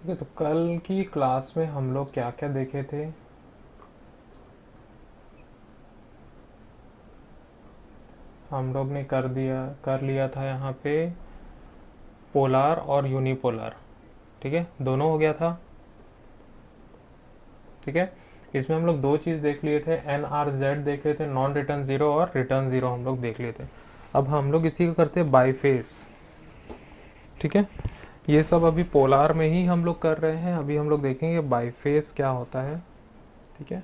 ठीक है, तो कल की क्लास में हम लोग क्या क्या देखे थे? हम लोग ने कर लिया था यहाँ पे पोलार और यूनिपोलर। ठीक है, दोनों हो गया था। ठीक है, इसमें हम लोग दो चीज़ देख लिए थे, एन आर जेड देख लिए थे, नॉन रिटर्न ज़ीरो और रिटर्न ज़ीरो हम लोग देख लिए थे। अब हम लोग इसी को करते हैं बाईफेस। ठीक है, ये सब अभी पोलार में ही हम लोग कर रहे हैं। अभी हम लोग देखेंगे बाईफेस क्या होता है। ठीक है,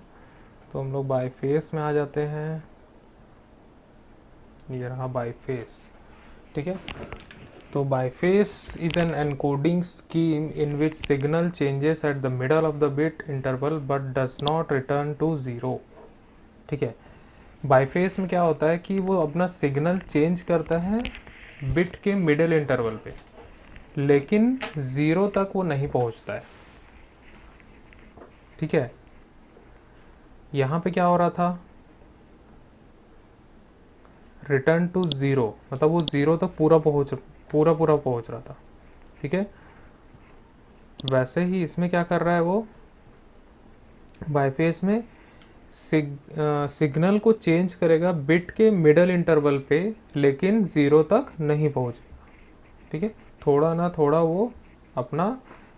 तो हम लोग बाईफेस में आ जाते हैं। ये रहा बाईफेस। ठीक है, तो biphase is an encoding scheme in which signal changes at the middle of the bit interval but does not return to zero. ठीक है, बाईफेस में क्या होता है कि वो अपना सिग्नल चेंज करता है बिट के मिडल इंटरवल पे, लेकिन ज़ीरो तक वो नहीं पहुंचता है। ठीक है, यहाँ पे क्या हो रहा था, रिटर्न टू ज़ीरो, मतलब वो ज़ीरो तक पूरा पहुंच रहा था। ठीक है, वैसे ही इसमें क्या कर रहा है वो, बाईफेस में सिग्नल को चेंज करेगा बिट के मिडल इंटरवल पे, लेकिन ज़ीरो तक नहीं पहुंचेगा। ठीक है, थोड़ा ना थोड़ा वो अपना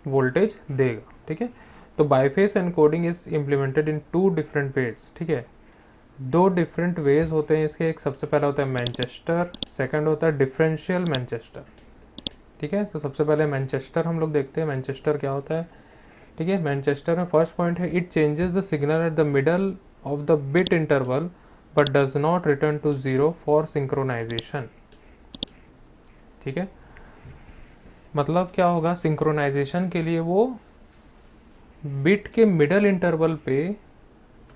वोल्टेज देगा। ठीक है, तो biphase encoding is implemented in two different ways. ठीक है, दो डिफरेंट वेज होते हैं इसके। एक सबसे पहला होता है मैनचेस्टर, सेकंड होता है डिफरेंशियल मैनचेस्टर। ठीक है, तो सबसे पहले मैनचेस्टर हम लोग देखते हैं, मैनचेस्टर क्या होता है। ठीक है, मैनचेस्टर में फर्स्ट पॉइंट है, it changes the signal at the middle of the bit interval but does not return to zero for synchronisation. ठीक है, मतलब क्या होगा, सिंक्रोनाइजेशन के लिए वो बिट के मिडल इंटरवल पे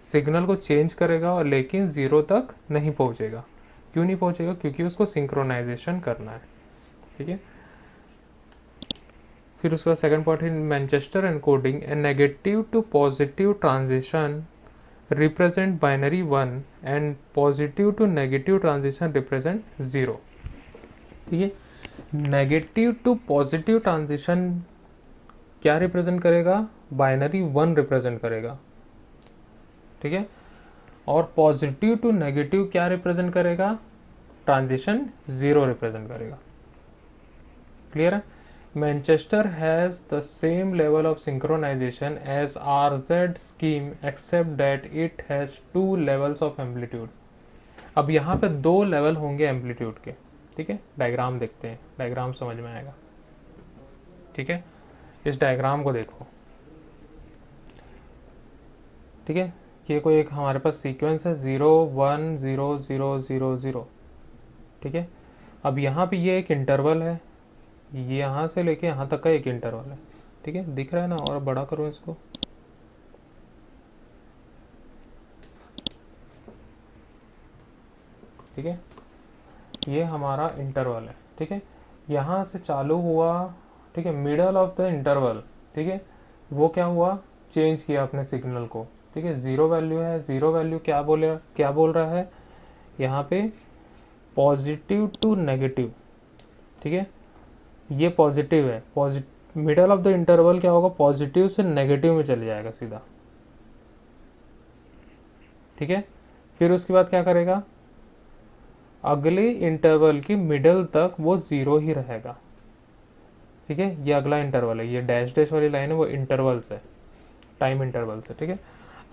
सिग्नल को चेंज करेगा और लेकिन ज़ीरो तक नहीं पहुंचेगा। क्यों नहीं पहुंचेगा? क्योंकि उसको सिंक्रोनाइजेशन करना है। ठीक है, फिर उसका सेकंड पॉइंट है Manchester encoding, a negative to positive transition represent binary one and positive to negative transition represent zero. ठीक है, नेगेटिव टू पॉजिटिव ट्रांजिशन क्या रिप्रेजेंट करेगा? बाइनरी वन रिप्रेजेंट करेगा। ठीक है, और पॉजिटिव टू नेगेटिव क्या रिप्रेजेंट करेगा? ट्रांजिशन ज़ीरो रिप्रेजेंट करेगा। क्लियर है? Manchester has the same level of synchronization as RZ scheme except that it has two levels of amplitude. अब यहाँ पे दो लेवल होंगे एम्पलीट्यूड के। ठीक है, डायग्राम देखते हैं, डायग्राम समझ में आएगा। ठीक है, इस डायग्राम को देखो। ठीक है, ये कोई एक हमारे पास सीक्वेंस है, 0 1 0 0 0 0। ठीक है, अब यहाँ पे ये एक इंटरवल है, ये यहाँ से लेके यहाँ तक का एक इंटरवल है। ठीक है, दिख रहा है ना? और बड़ा करो इसको। ठीक है, ये हमारा इंटरवल है। ठीक है, यहाँ से चालू हुआ। ठीक है, मिडल ऑफ द इंटरवल। ठीक है, वो क्या हुआ, चेंज किया अपने सिग्नल को। ठीक है, ज़ीरो वैल्यू है, ज़ीरो वैल्यू क्या बोल रहा है यहाँ पे, पॉजिटिव टू नेगेटिव। ठीक है, ये पॉजिटिव है, मिडल ऑफ द इंटरवल क्या होगा, पॉजिटिव से नेगेटिव में चले जाएगा सीधा। ठीक है, फिर उसके बाद क्या करेगा, अगले इंटरवल की मिडल तक वो ज़ीरो ही रहेगा। ठीक है, ये अगला इंटरवल है, ये डैश डैश वाली लाइन है वो इंटरवल्स है, टाइम इंटरवल्स है। ठीक है,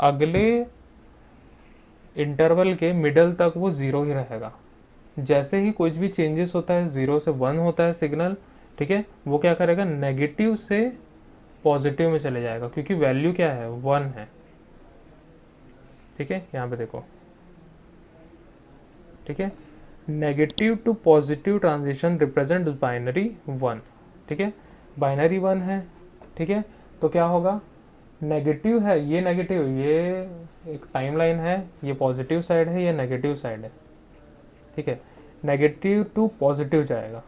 अगले इंटरवल के मिडल तक वो ज़ीरो ही रहेगा। जैसे ही कुछ भी चेंजेस होता है, 0 से 1 होता है सिग्नल। ठीक है, वो क्या करेगा, नेगेटिव से पॉजिटिव में चले जाएगा, क्योंकि वैल्यू क्या है, 1 है। ठीक है, यहाँ पे देखो। ठीक है, negative to positive transition represent binary 1। ठीक है, बाइनरी 1 है। ठीक है, तो क्या होगा, नेगेटिव है, ये नेगेटिव, ये एक टाइमलाइन है, ये पॉजिटिव साइड है, ये नेगेटिव साइड है। ठीक है, नेगेटिव टू पॉजिटिव जाएगा।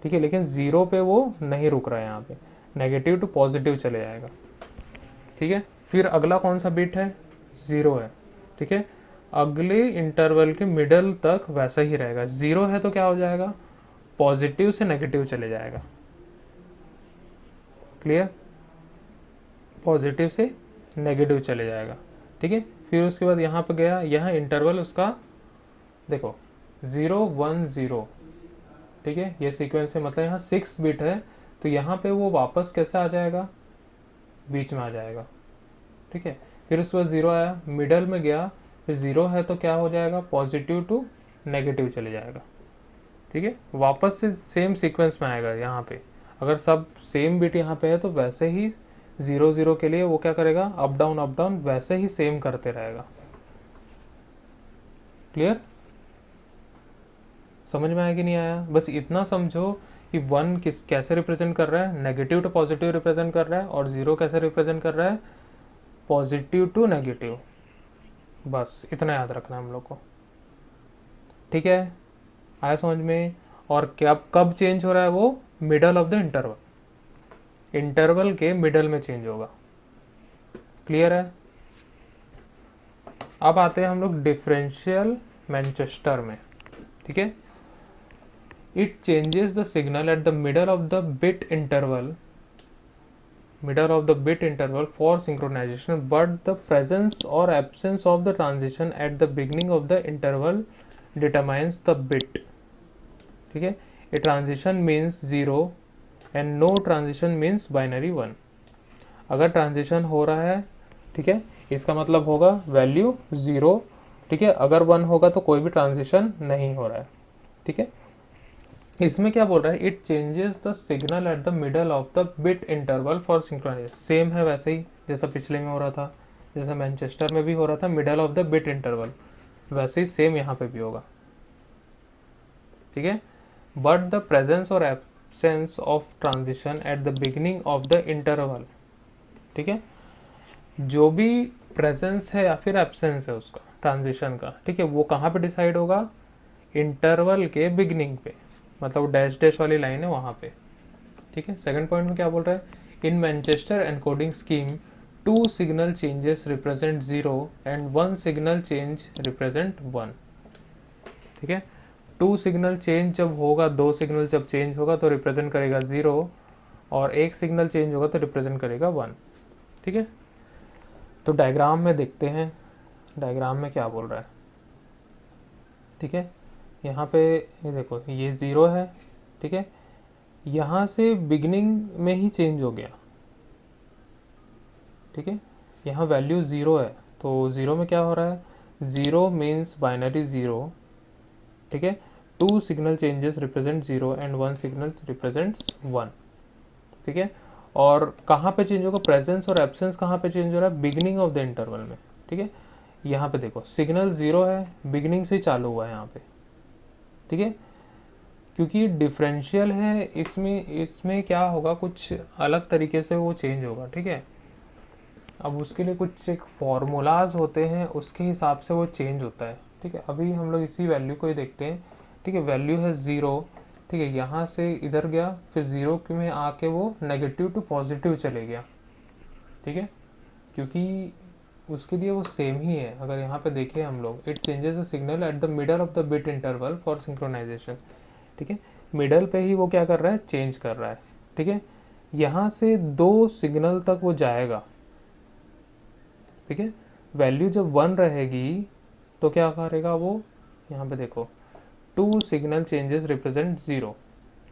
ठीक है, लेकिन ज़ीरो पे वो नहीं रुक रहा है, यहाँ पे नेगेटिव टू पॉजिटिव चले जाएगा। ठीक है, फिर अगला कौन सा बिट है, ज़ीरो है। ठीक है, अगले इंटरवल के मिडल तक वैसा ही रहेगा। ज़ीरो है तो क्या हो जाएगा, पॉजिटिव से नेगेटिव चले जाएगा। क्लियर? पॉजिटिव से नेगेटिव चले जाएगा, ठीक है। फिर उसके बाद यहाँ पे गया, यहाँ इंटरवल उसका देखो 0 1 0, ठीक है, ये सीक्वेंस है, मतलब यहाँ 6 बिट है, तो यहाँ पे वो वापस कैसे आ जाएगा, बीच में आ जाएगा, ठीक है। फिर उसके बाद 0 आया, मिडल में गया, फिर 0 है तो क्या हो जाएगा, पॉजिटिव टू नेगेटिव चले जाएगा, ठीक है। वापस से सेम सीक्वेंस में आएगा यहाँ पे, अगर सब सेम बिट यहाँ पे है तो वैसे ही 0 0 के लिए वो क्या करेगा, अप डाउन वैसे ही सेम करते रहेगा। क्लियर, समझ में आया कि नहीं आया? बस इतना समझो कि 1 किस कैसे रिप्रेजेंट कर रहा है, नेगेटिव टू पॉजिटिव रिप्रेजेंट कर रहा है, और 0 कैसे रिप्रेजेंट कर रहा है, पॉजिटिव टू नेगेटिव। बस इतना याद रखना है हम लोग को, ठीक है। आया समझ में? और कब चेंज हो रहा है वो, middle of the interval, interval के मिडल में चेंज होगा। क्लियर है? अब आते हैं हम लोग डिफरेंशियल मैनचेस्टर में, ठीक है। It changes the signal at the middle of the bit interval for synchronization, but the presence or absence of the transition at the beginning of the interval determines the bit, ठीक है। A transition means 0 and no transition means binary 1। अगर transition हो रहा है, ठीक है, इसका मतलब होगा वैल्यू 0, ठीक है। अगर 1 होगा तो कोई भी ट्रांजिशन नहीं हो रहा है, ठीक है। इसमें क्या बोल रहा है, it changes the signal at the middle of the bit interval for synchronization. Same है वैसे ही जैसा पिछले में हो रहा था, जैसा मैनचेस्टर में भी हो रहा था, middle of the bit interval, वैसे ही सेम यहाँ पे भी होगा, ठीक है। बट द प्रेजेंस और absence of transition at the beginning of the interval, ठीक है, जो भी प्रेजेंस है या फिर एब्सेंस है उसका ट्रांजिशन का, ठीक है, वो कहाँ पे डिसाइड होगा, इंटरवल के बिगिनिंग पे, मतलब डैश डैश वाली लाइन है वहाँ पे, ठीक है। सेकंड पॉइंट में क्या बोल रहा है, in Manchester encoding scheme 2 signal changes represent 0 and 1 signal change represent 1, ठीक है। 2 सिग्नल चेंज जब होगा, 2 सिग्नल जब चेंज होगा तो रिप्रेजेंट करेगा 0, और 1 सिग्नल चेंज होगा तो रिप्रेजेंट करेगा 1, ठीक है। तो डायग्राम में देखते हैं, डायग्राम में क्या बोल रहा है, ठीक है। यहाँ पे ये देखो, ये 0 है, ठीक है, यहाँ से बिगिनिंग में ही चेंज हो गया, ठीक है। यहाँ वैल्यू 0 है, तो 0 में क्या हो रहा है, 0 मीन्स बाइनरी 0, ठीक है। 2 signal changes represent 0 and 1 signal represents 1, ठीक है। और कहाँ पे चेंज होगा, प्रेजेंस और एब्सेंस कहाँ पे चेंज हो रहा है, बिगिनिंग ऑफ द इंटरवल में, ठीक है। यहाँ पे देखो सिग्नल 0 है, बिगिनिंग से ही चालू हुआ है यहाँ पे, ठीक है। क्योंकि डिफरेंशियल है, इसमें क्या होगा, कुछ अलग तरीके से वो चेंज होगा, ठीक है। अब उसके लिए कुछ एक फॉर्मूलाज होते हैं, उसके हिसाब से वो चेंज होता है, ठीक है। अभी हम लोग इसी वैल्यू को ही देखते हैं, ठीक है। वैल्यू है 0, ठीक है, यहाँ से इधर गया, फिर 0 में आके वो नेगेटिव टू पॉजिटिव चले गया, ठीक है। क्योंकि उसके लिए वो सेम ही है। अगर यहाँ पे देखें हम लोग, it changes the signal at the middle of the bit interval for synchronisation, ठीक है। मिडल पे ही वो क्या कर रहा है, चेंज कर रहा है, ठीक है। यहाँ से 2 सिग्नल तक वो जाएगा, ठीक है। वैल्यू जब 1 रहेगी तो क्या करेगा वो, यहाँ पे देखो 2 signal changes represent 0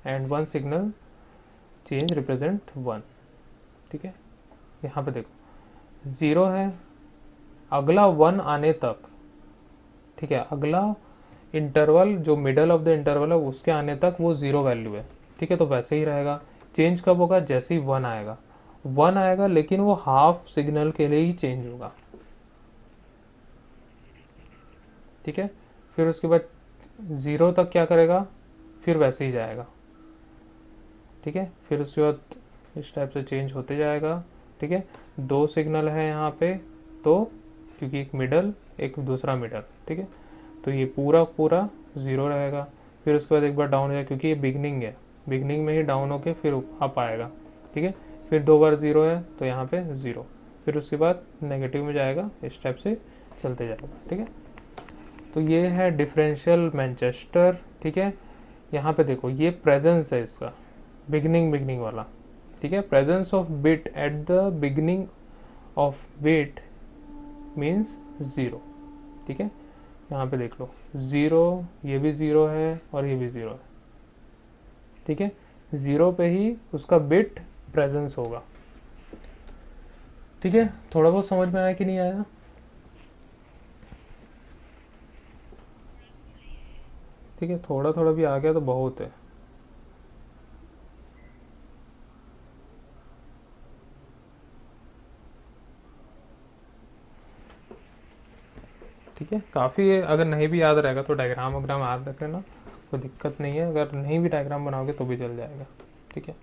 and 1 signal change represent 1, ठीक है। यहाँ पे देखो 0 है, अगला 1 आने तक, ठीक है, अगला इंटरवल जो मिडल ऑफ द इंटरवल है उसके आने तक वो 0 वैल्यू है, ठीक है। तो वैसे ही रहेगा। चेंज कब होगा, जैसे ही 1 आएगा, 1 आएगा लेकिन वो हाफ सिग्नल के लिए ही चेंज होगा, ठीक है। फिर उसके बाद 0 तक क्या करेगा, फिर वैसे ही जाएगा, ठीक है। फिर उसके बाद इस टाइप से चेंज होते जाएगा, ठीक है। 2 सिग्नल है यहाँ पे, तो क्योंकि एक मिडल एक दूसरा मिडल, ठीक है, तो ये पूरा 0 रहेगा। फिर उसके बाद एक बार डाउन हो जाएगा, क्योंकि ये बिगनिंग है, बिगनिंग में ही डाउन होके फिर अप आएगा, ठीक है। फिर 2 बार 0 है तो यहाँ पे 0, फिर उसके बाद नेगेटिव में जाएगा, इस टाइप से चलते जाएगा, ठीक है। तो ये है डिफरेंशियल मैनचेस्टर, ठीक है। यहाँ पे देखो ये प्रेजेंस है इसका, बिगनिंग वाला, ठीक है। Presence of bit at the beginning of bit means zero. ठीक है, यहाँ पे देख लो ज़ीरो, ये भी ज़ीरो है और ये भी ज़ीरो है। ठीक है, ज़ीरो पे ही उसका बिट प्रेजेंस होगा। ठीक है, थोड़ा बहुत समझ में आया कि नहीं आया? ठीक है, थोड़ा थोड़ा भी आ गया तो बहुत है। ठीक है, काफ़ी है। अगर नहीं भी याद रहेगा तो डायग्राम वगैरह याद रख लेना, कोई दिक्कत नहीं है। अगर नहीं भी डायग्राम बनाओगे तो भी चल जाएगा। ठीक है,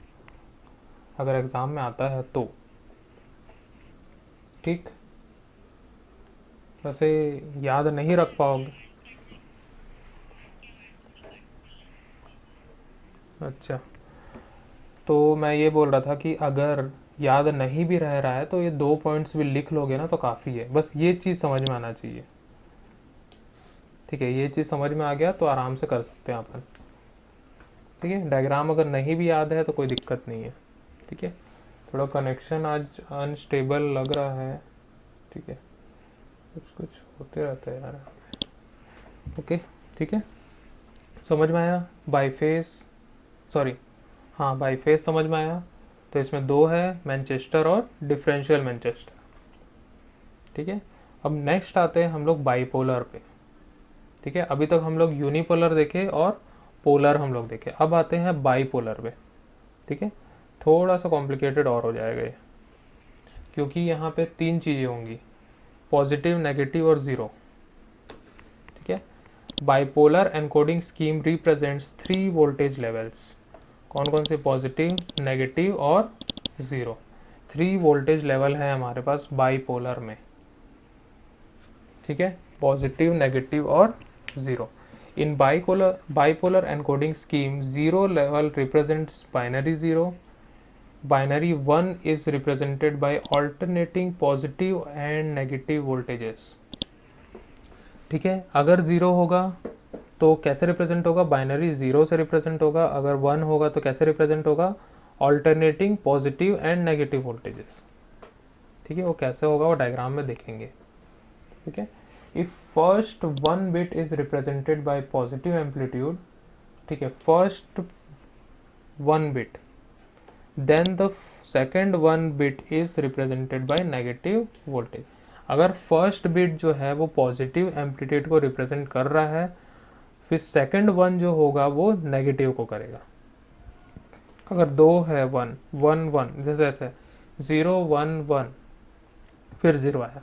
अगर एग्ज़ाम में आता है तो। ठीक, वैसे याद नहीं रख पाओगे। अच्छा, तो मैं ये बोल रहा था कि अगर याद नहीं भी रह रहा है तो ये 2 पॉइंट्स भी लिख लोगे ना तो काफ़ी है। बस ये चीज़ समझ में आना चाहिए। ठीक है, ये चीज़ समझ में आ गया तो आराम से कर सकते हैं अपन। ठीक है, डायग्राम अगर नहीं भी याद है तो कोई दिक्कत नहीं है। ठीक है, थोड़ा कनेक्शन आज अनस्टेबल लग रहा है। ठीक है, कुछ कुछ होते रहता है यार। ओके, ठीक है, समझ में आया? बाईफेस, सॉरी, हाँ बाईफेस समझ में आया। तो इसमें दो है, मैनचेस्टर और डिफरेंशियल मैनचेस्टर। ठीक है, अब नेक्स्ट आते हैं हम लोग बाईपोलर पे। ठीक है, अभी तक हम लोग यूनिपोलर देखे और पोलर हम लोग देखे, अब आते हैं बाईपोलर पे। ठीक है, थोड़ा सा कॉम्प्लिकेटेड और हो जाएगा ये, क्योंकि यहाँ पे तीन चीज़ें होंगी, पॉजिटिव, नेगेटिव और ज़ीरो। ठीक है, bipolar encoding scheme represents 3 voltage levels. कौन कौन से? पॉजिटिव, नेगेटिव और ज़ीरो। 3 वोल्टेज लेवल है हमारे पास बाइपोलर में। ठीक है, पॉजिटिव, नेगेटिव और zero. In bipolar encoding scheme, zero level represents binary zero, binary 1 is represented by alternating positive and negative voltages। ठीक है, अगर ज़ीरो होगा तो कैसे रिप्रेजेंट होगा? बाइनरी ज़ीरो से रिप्रेजेंट होगा। अगर 1 होगा तो कैसे रिप्रेजेंट होगा? Alternating positive and negative voltages. ठीक है, वो कैसे होगा वो डायग्राम में देखेंगे। ठीक है, if first 1 bit is represented by positive amplitude, ठीक है, first 1 bit, then the second 1 bit is represented by negative voltage। अगर फर्स्ट बिट जो है वो पॉजिटिव एम्पलीट्यूड को रिप्रेजेंट कर रहा है, फिर सेकंड 1 जो होगा वो नेगेटिव को करेगा। अगर दो है 1 1 1, जैसे ऐसे 0 1 1 फिर 0 आया।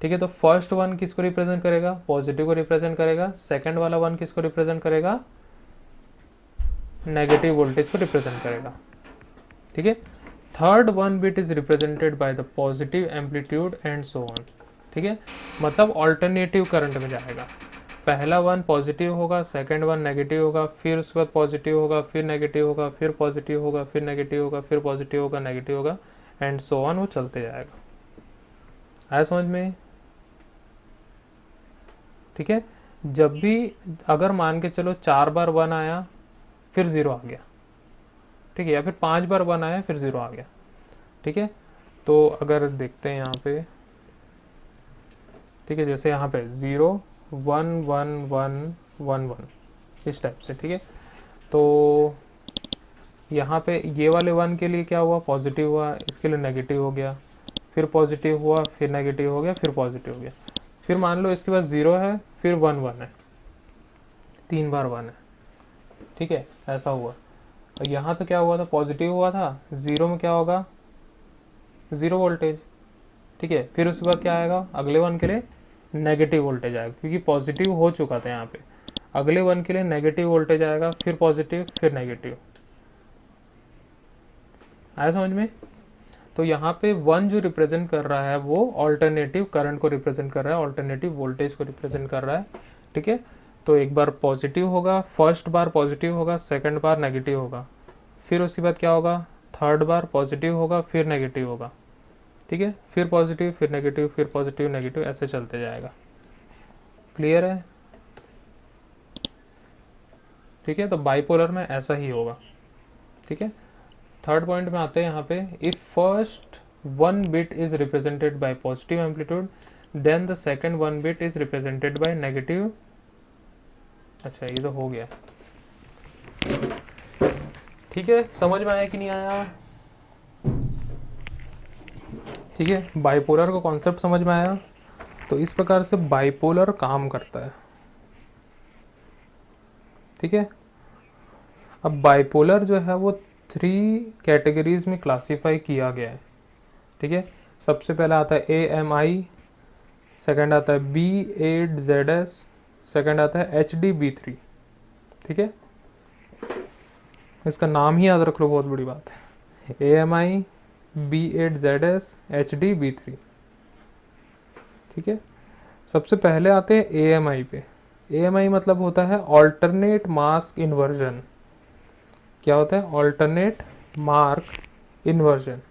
ठीक है, तो फर्स्ट 1 किसको रिप्रेजेंट करेगा? पॉजिटिव को रिप्रेजेंट करेगा। सेकंड वाला 1 किसको रिप्रेजेंट करेगा? नेगेटिव वोल्टेज को रिप्रेजेंट करेगा। ठीक है, third 1 bit is represented by the positive amplitude and so on. ठीक है, मतलब ऑल्टरनेटिव करंट में जाएगा। पहला 1 पॉजिटिव होगा, सेकंड 1 नेगेटिव होगा, फिर उसके बाद पॉजिटिव होगा, फिर नेगेटिव होगा, फिर पॉजिटिव होगा, फिर नेगेटिव होगा, फिर पॉजिटिव होगा, नेगेटिव होगा एंड सो ऑन, वो चलते जाएगा। आया समझ में? ठीक है, जब भी अगर मान के चलो 4 बार 1 आया फिर 0 आ गया, ठीक है, या फिर 5 बार 1 आया फिर 0 आ गया। ठीक है, तो अगर देखते हैं यहाँ पे, ठीक है, जैसे यहाँ पे 0 1 1 1 1 1 इस टाइप से। ठीक है, तो यहाँ पे ये वाले 1 के लिए क्या हुआ? पॉजिटिव हुआ, इसके लिए नेगेटिव हो गया, फिर पॉजिटिव हुआ, फिर नेगेटिव हो गया, फिर पॉजिटिव हो गया। फिर मान लो इसके पास 0 है, फिर 1 1 है, 3 बार 1 है। ठीक है, ऐसा हुआ। और यहाँ तो क्या हुआ था? पॉजिटिव हुआ था, 0 में क्या होगा? 0 वोल्टेज। ठीक है, फिर उसके बाद क्या आएगा? अगले 1 के लिए नेगेटिव वोल्टेज आएगा, क्योंकि पॉजिटिव हो चुका था यहाँ पे। अगले 1 के लिए नेगेटिव वोल्टेज आएगा, फिर पॉजिटिव, फिर नेगेटिव। आया समझ में? तो यहाँ पे 1 जो रिप्रेजेंट कर रहा है वो ऑल्टरनेटिव करंट को रिप्रेजेंट कर रहा है, ऑल्टरनेटिव वोल्टेज को रिप्रेजेंट कर रहा है। ठीक है, तो एक बार पॉजिटिव होगा, फर्स्ट बार पॉजिटिव होगा, सेकंड बार नेगेटिव होगा, फिर उसके बाद क्या होगा? थर्ड बार पॉजिटिव होगा, फिर नेगेटिव होगा। ठीक है, फिर पॉजिटिव, फिर नेगेटिव, फिर पॉजिटिव, नेगेटिव, ऐसे चलते जाएगा। क्लियर है? ठीक है, तो बाइपोलर में ऐसा ही होगा। ठीक है, थर्ड पॉइंट में आते हैं यहाँ पे, if first one bit is represented by positive amplitude, then the second one bit is represented by negative. अच्छा ये तो हो गया, ठीक है, समझ में आया कि नहीं आया? ठीक है, बाइपोलर का कॉन्सेप्ट समझ में आया? तो इस प्रकार से बाइपोलर काम करता है, ठीक है। अब बाइपोलर जो है वो 3 कैटेगरीज में क्लासीफाई किया गया है, ठीक है। सबसे पहला आता है AMI, सेकंड आता है B8ZS, सेकंड आता है HD B3, ठीक है। इसका नाम ही याद रख लो, बहुत बड़ी बात है। AMI, B8ZS, HD B3, ठीक है। सबसे पहले आते हैं AMI पे। AMI मतलब होता है ऑल्टरनेट मास्क इन्वर्जन। क्या होता है? ऑल्टरनेट मार्क इन्वर्जन,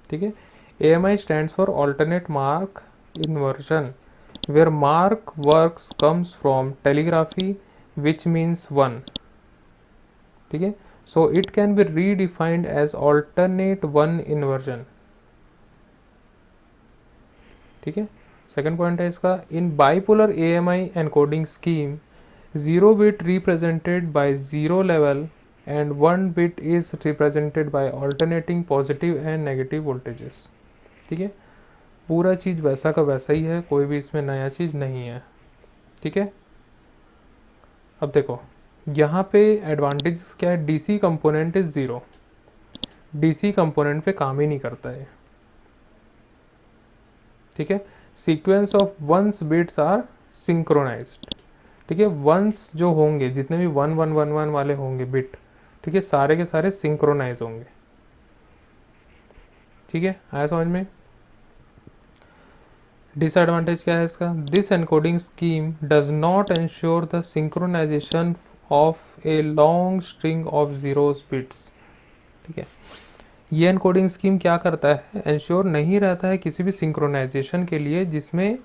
ठीक है। AMI stands for alternate mark inversion where mark works comes from telegraphy which means 1, ठीक है। so it can be redefined as alternate 1 inversion, ठीक है। सेकंड पॉइंट है इसका, in bipolar AMI encoding scheme 0 bit represented by 0 level and 1 bit is represented by alternating positive and negative voltages, ठीक है। पूरा चीज़ वैसा का वैसा ही है, कोई भी इसमें नया चीज़ नहीं है, ठीक है। अब देखो यहाँ पे एडवांटेज क्या है, DC component is 0, DC component पे काम ही नहीं करता है, ठीक है। Sequence of ones bits are synchronized, ठीक है। वंस जो होंगे, जितने भी 1 1 1 1 वाले होंगे बिट, ठीक है, सारे के सारे सिंक्रोनाइज होंगे, ठीक है। आया समझ में? डिसएडवांटेज क्या है इसका, this encoding scheme does not ensure the synchronization of a long string of zeros bits, ठीक है। ये एनकोडिंग स्कीम क्या करता है, इंश्योर नहीं रहता है किसी भी सिंक्रोनाइजेशन के लिए जिसमें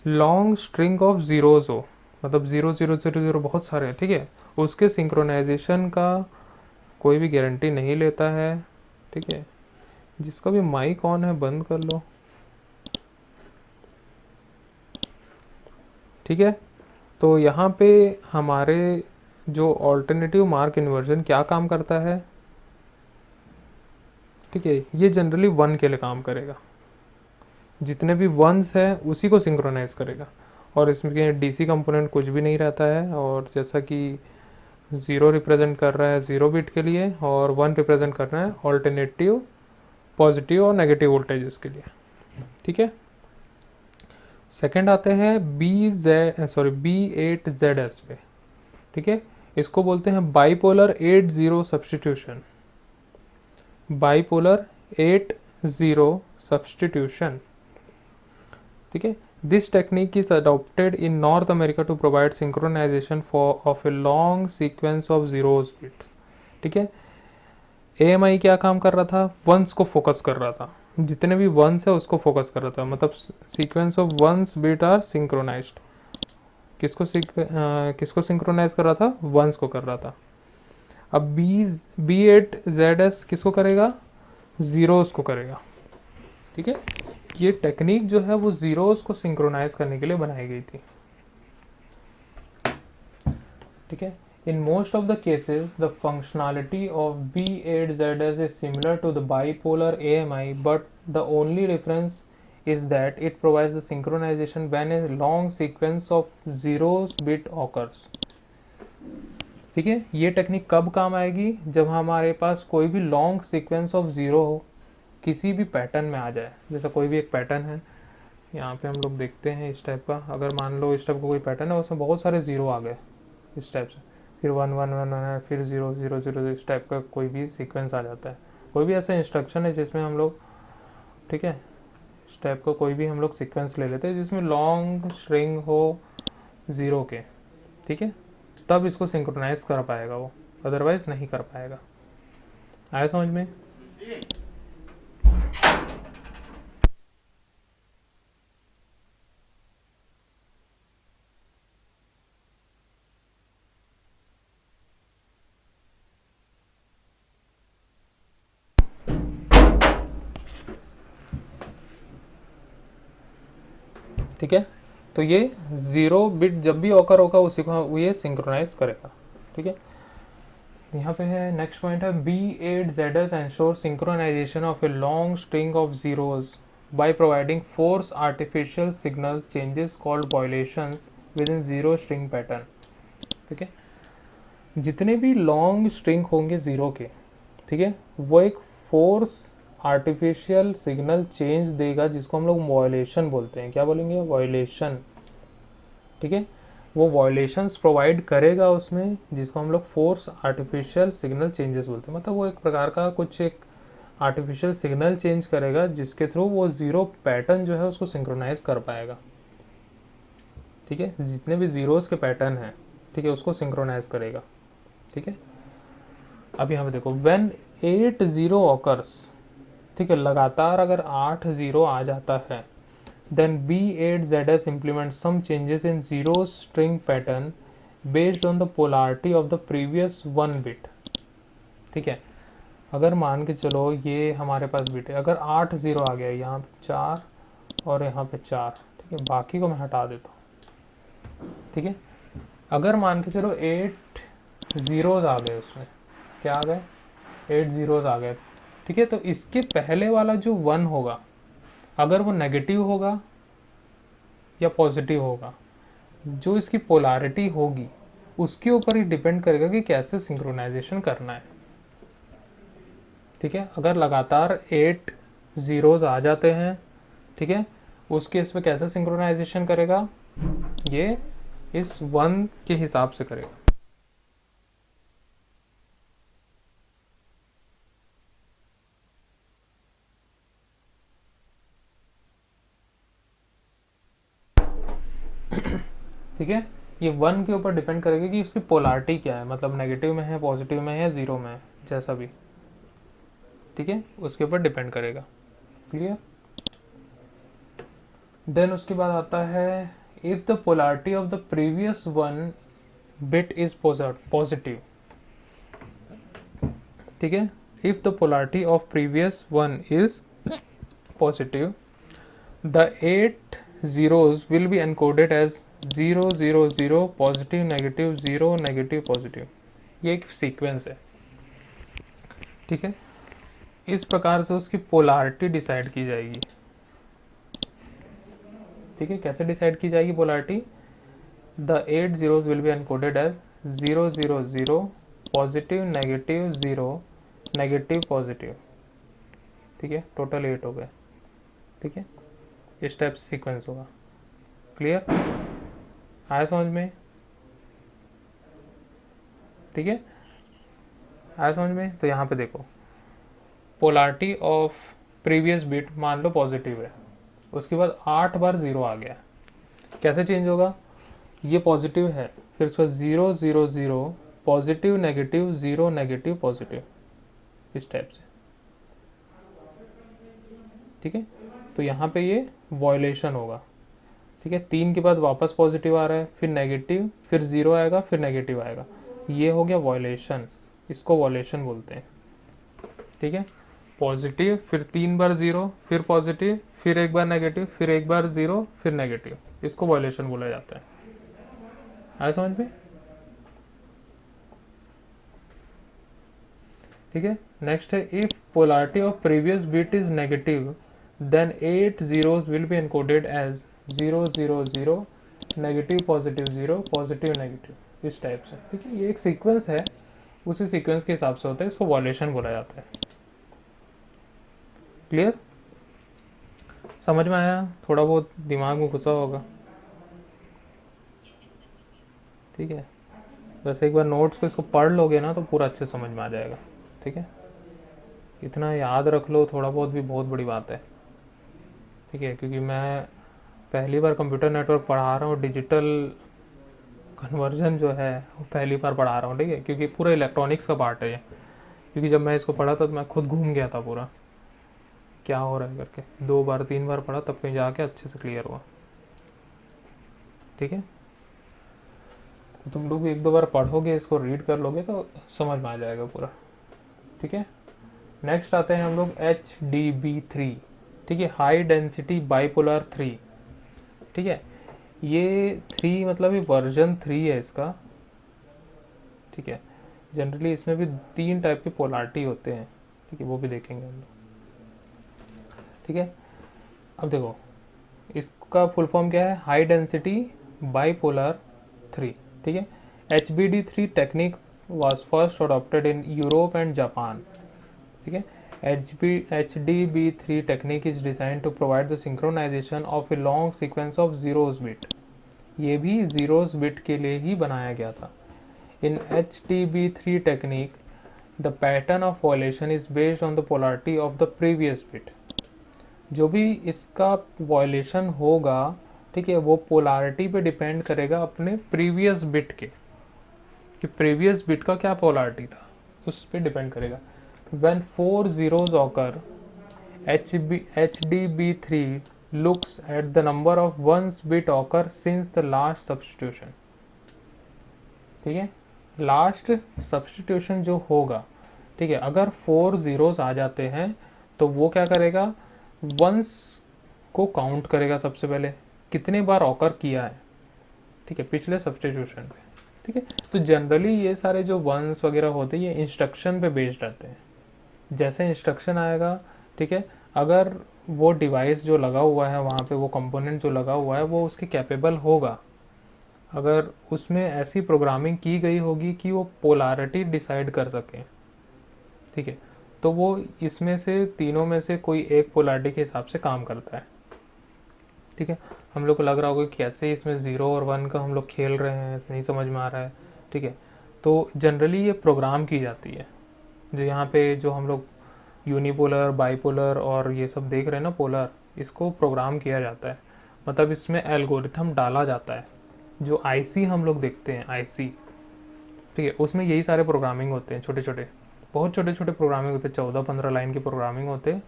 लॉन्ग स्ट्रिंग ऑफ जीरोस हो, मतलब 0 0 0 0 बहुत सारे, ठीक है। उसके सिंक्रोनाइजेशन का कोई भी गारंटी नहीं लेता है, ठीक है। जिसका भी माइक ऑन है बंद कर लो, ठीक है। तो यहाँ पे हमारे जो ऑल्टरनेटिव मार्क इन्वर्जन क्या काम करता है, ठीक है, ये जनरली 1 के लिए काम करेगा, जितने भी वंस है उसी को सिंक्रोनाइज करेगा, और इसमें DC कंपोनेंट कुछ भी नहीं रहता है। और जैसा कि 0 रिप्रेजेंट कर रहा है 0 बिट के लिए और 1 रिप्रेजेंट कर रहा है ऑल्टरनेटिव पॉजिटिव और नेगेटिव वोल्टेजेस के लिए, ठीक है। सेकंड आते हैं B8ZS पे, ठीक है। इसको बोलते हैं बाइपोलर 8-0 सब्सटीट्यूशन, बाइपोलर 8-0 सब्सटीट्यूशन, ठीक है। This technique is adopted in North America to provide synchronization for of a long sequence of zeros bits, ठीक है। AMI क्या काम कर रहा था, वंस को फोकस कर रहा था, जितने भी वंस है उसको फोकस कर रहा था, मतलब sequence of ones bit are synchronized. किसको सिंक्रोनाइज कर रहा था, वंस को कर रहा था। अब B8ZS किसको करेगा, जीरोस को करेगा, ठीक है। ये टेक्निक जो है वो जीरोस को सिंक्रोनाइज करने के लिए बनाई गई थी, ठीक है। In most of the cases, the functionality of B8ZS is similar to the bipolar AMI, but the only difference is that it provides the synchronization when a long sequence of zeros bit occurs, ठीक है। ये technique कब काम आएगी, जब हमारे पास कोई भी लॉन्ग सीक्वेंस ऑफ ज़ीरो हो, किसी भी पैटर्न में आ जाए। जैसा कोई भी एक पैटर्न है, यहाँ पे हम लोग देखते हैं इस टाइप का, अगर मान लो इस टाइप का कोई पैटर्न है, उसमें बहुत सारे ज़ीरो आ गए इस टाइप से, फिर 1 1 1 1 है, फिर 0 0 0 इस टाइप का कोई भी सीक्वेंस आ जाता है। कोई भी ऐसा इंस्ट्रक्शन है जिसमें हम लोग, ठीक है, इस टाइप का कोई भी हम लोग सीक्वेंस ले लेते हैं जिसमें लॉन्ग स्ट्रिंग हो 0 के, ठीक है, तब इसको सिंक्रोनाइज कर पाएगा वो, अदरवाइज नहीं कर पाएगा। आया समझ में? ठीक है। तो ये 0 बिट जब भी ऑकर होगा उसी को ये सिंक्रोनाइज करेगा। ठीक है, यहाँ पे है नेक्स्ट पॉइंट है B8ZS ensure synchronization of a long string of zeros by providing force artificial signal changes called violations within zero string pattern। ठीक है, जितने भी लॉन्ग स्ट्रिंग होंगे ज़ीरो के, ठीक है, वो एक फोर्स आर्टिफिशियल सिग्नल चेंज देगा जिसको हम लोग वायलेशन बोलते हैं। क्या बोलेंगे? वायलेशन। ठीक है, वो वायलेशंस प्रोवाइड करेगा उसमें, जिसको हम लोग फोर्स आर्टिफिशियल सिग्नल चेंजेस बोलते हैं। मतलब वो एक प्रकार का कुछ एक आर्टिफिशियल सिग्नल चेंज करेगा जिसके थ्रू वो ज़ीरो पैटर्न जो है उसको सिंक्रोनाइज कर पाएगा। ठीक है, जितने भी ज़ीरोज़ के पैटर्न हैं, ठीक है, उसको सिंक्रोनाइज करेगा। ठीक है, अब यहाँ पे देखो व्हेन 8 0 ऑकर्स, ठीक है, लगातार अगर 8 0 आ जाता है, then B8ZS implements some changes in zero string pattern based on the polarity of the previous one bit। ठीक है, अगर मान के चलो ये हमारे पास बिट है, अगर 8 0 आ गया, यहाँ पे 4 और यहाँ पे 4, ठीक है, बाकी को मैं हटा देता हूँ। ठीक है, अगर मान के चलो 8 ज़ीरोज़ आ गए, उसमें क्या आ गए? 8 ज़ीरोज़ आ गए। ठीक है, तो इसके पहले वाला जो 1 होगा, अगर वो नेगेटिव होगा या पॉजिटिव होगा, जो इसकी पोलैरिटी होगी उसके ऊपर ही डिपेंड करेगा कि कैसे सिंक्रोनाइजेशन करना है। ठीक है, अगर लगातार 8 ज़ीरोज़ आ जाते हैं, ठीक है, उस केस में कैसे सिंक्रोनाइजेशन करेगा? ये इस 1 के हिसाब से करेगा। ठीक है, ये 1 के ऊपर डिपेंड करेगा कि उसकी पोलैरिटी क्या है, मतलब नेगेटिव में है, पॉजिटिव में है या ज़ीरो में है, जैसा भी। ठीक है, उसके ऊपर डिपेंड करेगा। क्लियर? देन उसके बाद आता है if the polarity of the previous one bit is positive. ठीक है, if the polarity of previous one is positive, the 8 zeros will be encoded as 0 0 0 positive negative 0 negative positive. ये एक sequence है। ठीक है, इस प्रकार से उसकी पोलैरिटी डिसाइड की जाएगी। ठीक है, कैसे डिसाइड की जाएगी polarity? The 8 zeros will be encoded as 0 0 0 positive negative 0 negative positive. ठीक है, टोटल 8 हो गए। ठीक है, इस टाइप से सीक्वेंस होगा। क्लियर? आया समझ में? ठीक है, आया समझ में? तो यहाँ पे देखो पोलैरिटी ऑफ प्रीवियस बिट मान लो पॉजिटिव है, उसके बाद 8 बार 0 आ गया, कैसे चेंज होगा? ये पॉजिटिव है, फिर उसका 0 0 0 पॉजिटिव नेगेटिव 0 नेगेटिव पॉजिटिव, इस टाइप से। ठीक है, तो यहाँ पे ये वायलेशन होगा। ठीक है, 3 के बाद वापस पॉजिटिव आ रहा है, फिर नेगेटिव, फिर 0 आएगा, फिर नेगेटिव आएगा, ये हो गया वायलेशन। इसको वायलेशन बोलते हैं। ठीक है, पॉजिटिव, फिर 3 बार 0, फिर पॉजिटिव, फिर एक बार नेगेटिव, फिर एक बार 0, फिर नेगेटिव, इसको वायलेशन बोला जाता है। आया समझ में? ठीक है, नेक्स्ट है if polarity of previous bit is negative then 8 zeros will be encoded as 0 0 0 negative positive 0 positive negative, इस टाइप से। ठीक है, ये एक सीक्वेंस है, उसी सीक्वेंस के हिसाब से होता है, इसको वायलेशन बोला जाता है। क्लियर? समझ में आया? थोड़ा बहुत दिमाग में घुसा होगा। ठीक है, बस एक बार नोट्स को इसको पढ़ लोगे ना तो पूरा अच्छे समझ में आ जाएगा। ठीक है, इतना याद रख लो, थोड़ा बहुत भी बहुत बड़ी बात है। ठीक है, क्योंकि मैं पहली बार कंप्यूटर नेटवर्क पढ़ा रहा हूँ, डिजिटल कन्वर्जन जो है वो पहली बार पढ़ा रहा हूँ। ठीक है, क्योंकि पूरा इलेक्ट्रॉनिक्स का पार्ट है ये, क्योंकि जब मैं इसको पढ़ा था तो मैं खुद घूम गया था पूरा, क्या हो रहा है करके। 2 बार 3 बार पढ़ा तब कहीं जाके अच्छे से क्लियर हुआ। ठीक है, तो तुम लोग 1-2 बार पढ़ोगे, इसको रीड कर लोगे तो समझ में आ जाएगा पूरा। ठीक है, नेक्स्ट आते हैं हम लोग HDB3। ठीक है, हाई डेंसिटी बाइपोलर 3। ठीक है। ये 3 मतलब ये वर्जन 3 है इसका, ठीक है। जनरली इसमें भी 3 टाइप के पोलारिटी होते हैं, ठीक है, वो भी देखेंगे हम लोग, ठीक है। अब देखो इसका फुल फॉर्म क्या है, हाई डेंसिटी बाईपोलर 3, ठीक है। HBD3 technique was first adopted in Europe and Japan, ठीक है। HDB3 technique is designed to provide the synchronization of a long sequence of zeros bit, ये भी zeros bit के लिए ही बनाया गया था। In HDB3 technique, the pattern of violation is based on the polarity of the previous bit, जो भी इसका वायलेशन होगा, ठीक है, वो पोलारिटी पे डिपेंड करेगा अपने प्रीवियस बिट के, कि प्रीवियस बिट का क्या पोलारिटी था, उस पे डिपेंड करेगा। When 4 zeros occur, HDB3 looks at the number of ones bit occur since the last substitution, ठीक है। लास्ट सब्सटीट्यूशन जो होगा, ठीक है, अगर 4 zeros आ जाते हैं तो वो क्या करेगा, वंस को काउंट करेगा सबसे पहले, कितने बार ऑकर किया है, ठीक है, पिछले सब्सटीट्यूशन पे, ठीक है। तो जनरली ये सारे जो वंस वगैरह होते हैं ये इंस्ट्रक्शन पे बेस्ड रहते हैं, जैसे इंस्ट्रक्शन आएगा, ठीक है, अगर वो डिवाइस जो लगा हुआ है वहाँ पे, वो कंपोनेंट जो लगा हुआ है वो उसके कैपेबल होगा, अगर उसमें ऐसी प्रोग्रामिंग की गई होगी कि वो पोलारिटी डिसाइड कर सके, ठीक है, तो वो इसमें से तीनों में से कोई एक पोलारिटी के हिसाब से काम करता है, ठीक है। हम लोग को लग रहा होगा कि कैसे इसमें 0 और 1 का हम लोग खेल रहे हैं, नहीं समझ में आ रहा है, ठीक है। तो जनरली ये प्रोग्राम की जाती है, जो यहाँ पे जो हम लोग यूनिपोलर, बाईपोलर और ये सब देख रहे हैं ना पोलर, इसको प्रोग्राम किया जाता है, मतलब इसमें एल्गोरिथम डाला जाता है। जो आईसी हम लोग देखते हैं, आईसी, ठीक है, उसमें यही सारे प्रोग्रामिंग होते हैं, छोटे छोटे, बहुत छोटे छोटे प्रोग्रामिंग होते हैं, 14-15 लाइन की प्रोग्रामिंग होते हैं,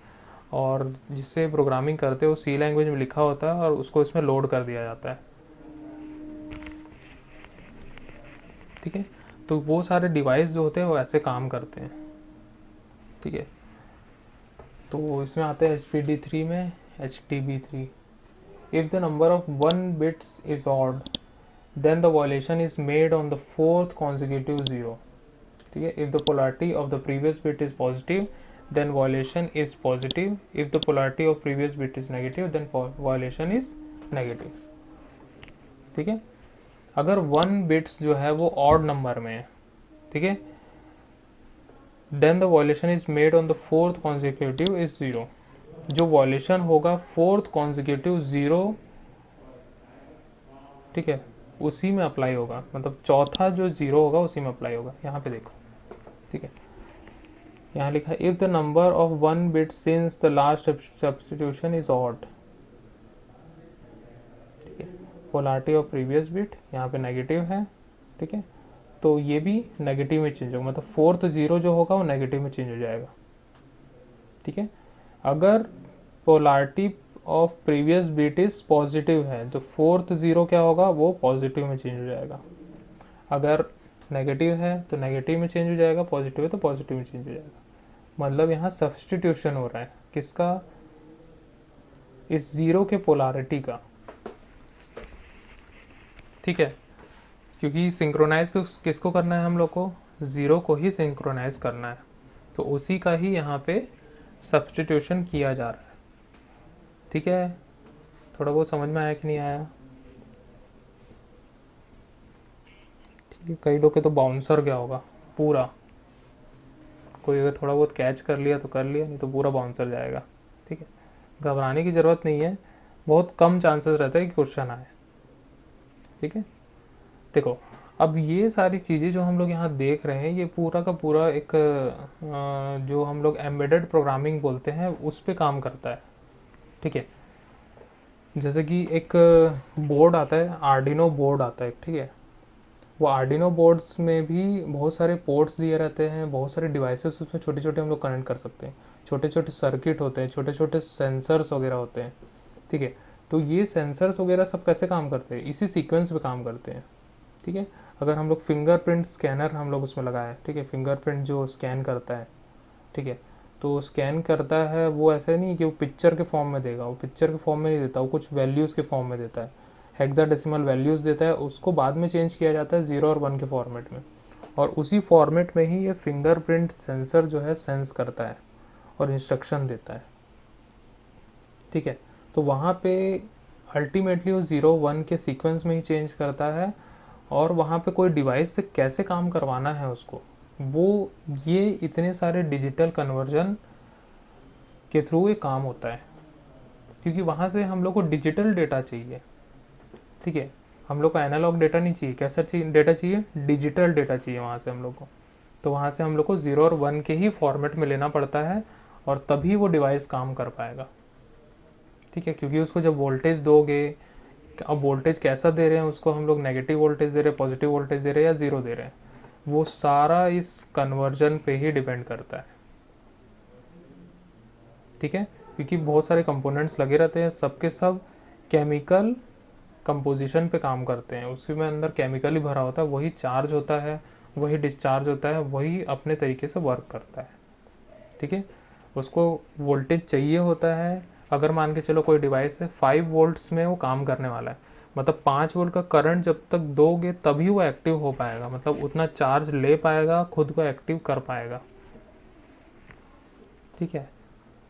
और जिससे प्रोग्रामिंग करते हैं वो सी लैंग्वेज में लिखा होता है और उसको इसमें लोड कर दिया जाता है, ठीक है। तो वो सारे डिवाइस जो होते हैं वो ऐसे काम करते हैं, ठीक है। तो इसमें आते हैं HBD3 में, HDB3, if the number of 1 bits is odd then the violation is made on the 4th consecutive 0, ठीक है। if the polarity of the previous bit is positive then violation is positive, if the polarity of previous bit is negative then violation is negative, ठीक है। अगर 1 bits जो है वो odd number में है, ठीक है, then the violation is made on the 4th consecutive is 0, जो violation होगा 4th consecutive 0, ठीक है, उसी में अप्लाई होगा, मतलब चौथा जो 0 होगा उसी में अप्लाई होगा। यहाँ पे देखो, ठीक है, यहाँ लिखा है if the number of 1 bit since the last substitution is odd, ठीक है, पोलारिटी ऑफ प्रीवियस बिट यहाँ पे नेगेटिव है, ठीक है, तो ये भी नेगेटिव में चेंज होगा, मतलब 4th 0 जो होगा वो नेगेटिव में चेंज हो जाएगा, ठीक है। अगर polarity of previous bit is positive है तो 4th 0 क्या होगा, वो पॉजिटिव में चेंज हो जाएगा, अगर नेगेटिव है तो नेगेटिव में चेंज हो जाएगा, पॉजिटिव है तो पॉजिटिव में चेंज हो जाएगा। मतलब यहाँ सब्स्टिट्यूशन हो रहा है किसका, इस 0 के पोलारिटी का, ठीक है, क्योंकि सिंक्रोनाइज किसको करना है, हम लोग को 0 को ही सिंक्रोनाइज करना है, तो उसी का ही यहाँ पे सब्स्टिट्यूशन किया जा रहा है, ठीक है। थोड़ा बहुत समझ में आया कि नहीं आया, ठीक है। कई लोग के तो बाउंसर क्या होगा पूरा, कोई अगर थोड़ा बहुत कैच कर लिया तो कर लिया, नहीं तो पूरा बाउंसर जाएगा, ठीक है। घबराने की ज़रूरत नहीं है, बहुत कम चांसेस रहता है कि क्वेश्चन आए, ठीक है। देखो अब ये सारी चीज़ें जो हम लोग यहाँ देख रहे हैं ये पूरा का पूरा एक जो हम लोग एम्बेडेड प्रोग्रामिंग बोलते हैं उस पे काम करता है, ठीक है। जैसे कि एक बोर्ड आता है, आर्डिनो बोर्ड आता है, ठीक है, वो आर्डिनो बोर्ड्स में भी बहुत सारे पोर्ट्स दिए रहते हैं, बहुत सारे डिवाइसेस उसमें छोटे छोटे हम लोग कनेक्ट कर सकते हैं, छोटे छोटे सर्किट होते हैं, छोटे छोटे सेंसर्स वगैरह होते हैं, ठीक है। तो ये सेंसर्स वगैरह सब कैसे काम करते हैं, इसी सीक्वेंस पे काम करते हैं, ठीक है। अगर हम लोग फिंगरप्रिंट स्कैनर हम लोग उसमें लगाए, ठीक है, फिंगरप्रिंट जो स्कैन करता है, ठीक है, तो स्कैन करता है वो ऐसे नहीं कि वो पिक्चर के फॉर्म में देगा, वो पिक्चर के फॉर्म में नहीं देता, वो कुछ वैल्यूज़ के फॉर्म में देता है, हेक्साडेसिमल वैल्यूज़ देता है, उसको बाद में चेंज किया जाता है 0 और 1 के फॉर्मेट में, और उसी फॉर्मेट में ही ये फिंगरप्रिंट सेंसर जो है सेंस करता है और इंस्ट्रक्शन देता है। ठीक है, तो वहाँ पे अल्टीमेटली वो 0 1 के सीक्वेंस में ही चेंज करता है, और वहाँ पे कोई डिवाइस से कैसे काम करवाना है उसको, वो ये इतने सारे डिजिटल कन्वर्जन के थ्रू ये काम होता है, क्योंकि वहाँ से हम लोग को डिजिटल डेटा चाहिए। ठीक है, हम लोग को एनालॉग डेटा नहीं चाहिए, कैसा चाहिए डेटा चाहिए, डिजिटल डेटा चाहिए वहाँ से हम लोग को। तो वहाँ से हम लोग को 0 और 1 के ही फॉर्मेट में लेना पड़ता है, और तभी वो डिवाइस काम कर पाएगा। ठीक है, क्योंकि उसको जब वोल्टेज दोगे, अब वोल्टेज कैसा दे रहे हैं उसको, हम लोग नेगेटिव वोल्टेज दे रहे हैं, पॉजिटिव वोल्टेज दे रहे हैं या ज़ीरो दे रहे हैं, वो सारा इस कन्वर्जन पे ही डिपेंड करता है। ठीक है, क्योंकि बहुत सारे कंपोनेंट्स लगे रहते हैं, सबके सब केमिकल कंपोजिशन पे काम करते हैं, उसी में अंदर केमिकल ही भरा होता है, वही चार्ज होता है, वही डिस्चार्ज होता है, वही अपने तरीके से वर्क करता है। ठीक है, उसको वोल्टेज चाहिए होता है। अगर मान के चलो कोई डिवाइस है 5 वोल्ट्स में वो काम करने वाला है, मतलब 5 वोल्ट का करंट जब तक दोगे तभी वो एक्टिव हो पाएगा, मतलब उतना चार्ज ले पाएगा, खुद को एक्टिव कर पाएगा। ठीक है,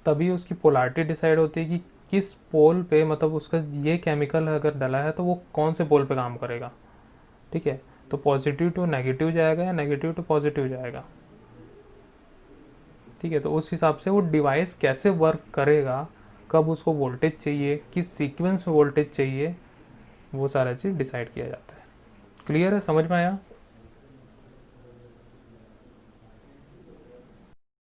तभी उसकी पोलैरिटी डिसाइड होती है कि किस पोल पे, मतलब उसका ये केमिकल अगर डला है तो वो कौन से पोल पे काम करेगा। ठीक है, तो पॉजिटिव टू नेगेटिव जाएगा या नेगेटिव टू पॉजिटिव जाएगा। ठीक है, तो उस हिसाब से वो डिवाइस कैसे वर्क करेगा, कब उसको वोल्टेज चाहिए, किस सीक्वेंस में वोल्टेज चाहिए, वो सारा चीज़ डिसाइड किया जाता है। क्लियर है, समझ में आया?